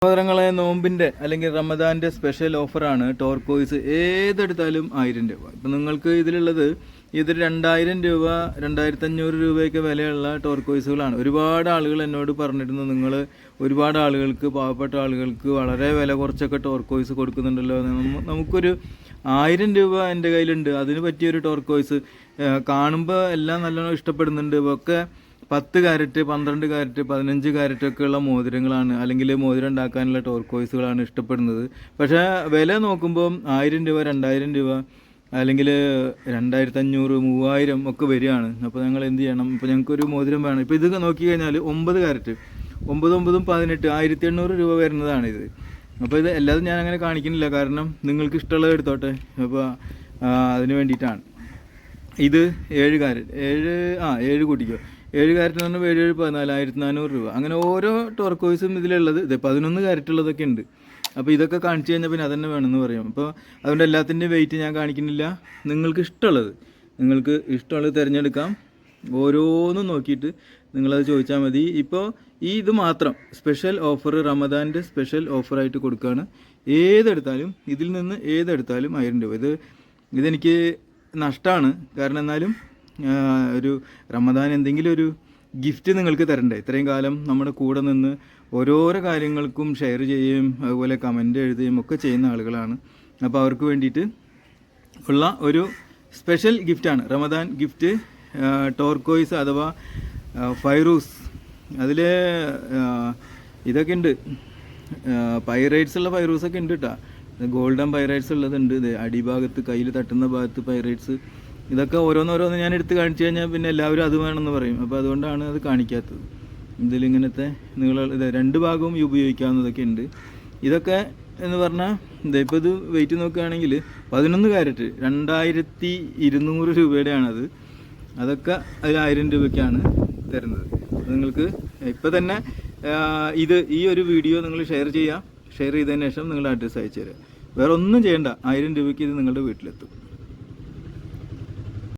സഹോദരങ്ങളെ, നോമ്പിൻ്റെ അല്ലെങ്കിൽ റമദാൻ്റെ സ്പെഷ്യൽ ഓഫറാണ് ടോർക്കോയ്സ്. ഏതെടുത്താലും 1000 രൂപ. ഇപ്പം നിങ്ങൾക്ക് ഇതിലുള്ളത് 2000 രൂപ 2500 രൂപയൊക്കെ വിലയുള്ള ടോർക്കോയ്സുകളാണ്. ഒരുപാട് ആളുകൾ എന്നോട് പറഞ്ഞിരുന്നു, നിങ്ങൾ ഒരുപാട് ആളുകൾക്ക്, പാവപ്പെട്ട ആളുകൾക്ക് വളരെ വില കുറച്ചൊക്കെ ടോർക്കോയ്സ് കൊടുക്കുന്നുണ്ടല്ലോ. നമുക്കൊരു 1000 രൂപ എൻ്റെ കയ്യിലുണ്ട്, അതിന് പറ്റിയൊരു ടോർക്കോയ്സ്. കാണുമ്പോൾ എല്ലാം നല്ലോണം ഇഷ്ടപ്പെടുന്നുണ്ട്. ഒക്കെ 10 കാരറ്റ്, 12 കാരറ്റ്, 15 കാരറ്റൊക്കെ ഉള്ള മോതിരങ്ങളാണ്, അല്ലെങ്കിൽ മോതിരം ഉണ്ടാക്കാനുള്ള ടോർക്കോയ്സുകളാണ് ഇഷ്ടപ്പെടുന്നത്. പക്ഷേ വില നോക്കുമ്പോൾ 1000 രൂപ, 2000 രൂപ, അല്ലെങ്കിൽ 2500, 3000 ഒക്കെ വരികയാണ്. അപ്പോൾ ഞങ്ങൾ എന്ത് ചെയ്യണം? ഇപ്പോൾ ഞങ്ങൾക്കൊരു മോതിരം വേണം. ഇപ്പോൾ ഇത് നോക്കിക്കഴിഞ്ഞാൽ 9 കാരറ്റ്, 9, 9, 18, 1800 രൂപ വരുന്നതാണിത്. അപ്പോൾ ഇത് എല്ലാതും ഞാൻ അങ്ങനെ കാണിക്കുന്നില്ല, കാരണം നിങ്ങൾക്ക് ഇഷ്ടമുള്ളത് എടുത്തോട്ടെ. അപ്പോൾ അതിന് വേണ്ടിയിട്ടാണ്. ഇത് 7 കാരറ്റ്, 7 കൂട്ടിക്കോ, 7 കാരറ്റ് എന്ന് പറഞ്ഞാൽ 7, 14, 1400 രൂപ. അങ്ങനെ ഓരോ ടോർക്കോയ്സും ഇതിലുള്ളത്. ഇത് 11 കാരറ്റുള്ളതൊക്കെ ഉണ്ട്. അപ്പോൾ ഇതൊക്കെ കാണിച്ചു കഴിഞ്ഞാൽ പിന്നെ അതന്നെ വേണമെന്ന് പറയും. അപ്പോൾ അതുകൊണ്ട് എല്ലാത്തിൻ്റെയും വെയിറ്റ് ഞാൻ കാണിക്കുന്നില്ല. നിങ്ങൾക്ക് ഇഷ്ടമുള്ളത് തിരഞ്ഞെടുക്കാം. ഓരോന്നും നോക്കിയിട്ട് നിങ്ങളത് ചോദിച്ചാൽ മതി. ഇപ്പോൾ ഇത് മാത്രം സ്പെഷ്യൽ ഓഫർ, റമദാൻ്റെ സ്പെഷ്യൽ ഓഫറായിട്ട് കൊടുക്കുകയാണ്. ഇതിൽ നിന്ന് ഏതെടുത്താലും 1000 രൂപ. ഇതെനിക്ക് നഷ്ടമാണ്, കാരണം എന്നാലും ഒരു റമദാൻ എന്തെങ്കിലും ഒരു ഗിഫ്റ്റ് നിങ്ങൾക്ക് തരണ്ടേ. ഇത്രയും കാലം നമ്മുടെ കൂടെ നിന്ന് ഓരോരോ കാര്യങ്ങൾക്കും ഷെയർ ചെയ്യുകയും അതുപോലെ കമൻ്റ് എഴുതുകയും ഒക്കെ ചെയ്യുന്ന ആളുകളാണ്. അപ്പോൾ അവർക്ക് വേണ്ടിയിട്ട് ഉള്ള ഒരു സ്പെഷ്യൽ ഗിഫ്റ്റാണ് റമദാൻ ഗിഫ്റ്റ്. ടോർക്കോയ്സ് അഥവാ ഫൈറൂസ്. അതിൽ ഇതൊക്കെ ഉണ്ട്, പൈറൈറ്റ്സ് ഉള്ള ഫൈറൂസൊക്കെ ഉണ്ട് കേട്ടോ. ഗോൾഡൻ പൈറൈറ്റ്സ് ഉള്ളതുണ്ട്. ഇത് അടിഭാഗത്ത് കയ്യിൽ തട്ടുന്ന ഭാഗത്ത് പൈറൈറ്റ്സ്. ഇതൊക്കെ ഓരോന്നോരോന്ന് ഞാൻ എടുത്ത് കാണിച്ചു കഴിഞ്ഞാൽ പിന്നെ എല്ലാവരും അത് വേണമെന്ന് പറയും. അപ്പോൾ അതുകൊണ്ടാണ് അത് കാണിക്കാത്തത്. ഇതിലിങ്ങനത്തെ ഇത് 2 ഭാഗവും ഉപയോഗിക്കാവുന്നതൊക്കെ ഉണ്ട്. ഇതൊക്കെ എന്ന് പറഞ്ഞാൽ ഇപ്പോൾ ഇത് വെയിറ്റ് നോക്കുകയാണെങ്കിൽ 11 കാരറ്റ് 2200 രൂപയുടെയാണത്. അതൊക്കെ അതിൽ 1000 രൂപയ്ക്കാണ് തരുന്നത്. നിങ്ങൾക്ക് ഇപ്പോൾ തന്നെ ഈ ഒരു വീഡിയോ നിങ്ങൾ ഷെയർ ചെയ്തതിന് ശേഷം നിങ്ങളുടെ അഡ്രസ്സ് അയച്ചു തരാം. വേറെ ഒന്നും ചെയ്യേണ്ട, 1000 രൂപയ്ക്ക് ഇത് നിങ്ങളുടെ വീട്ടിലെത്തും.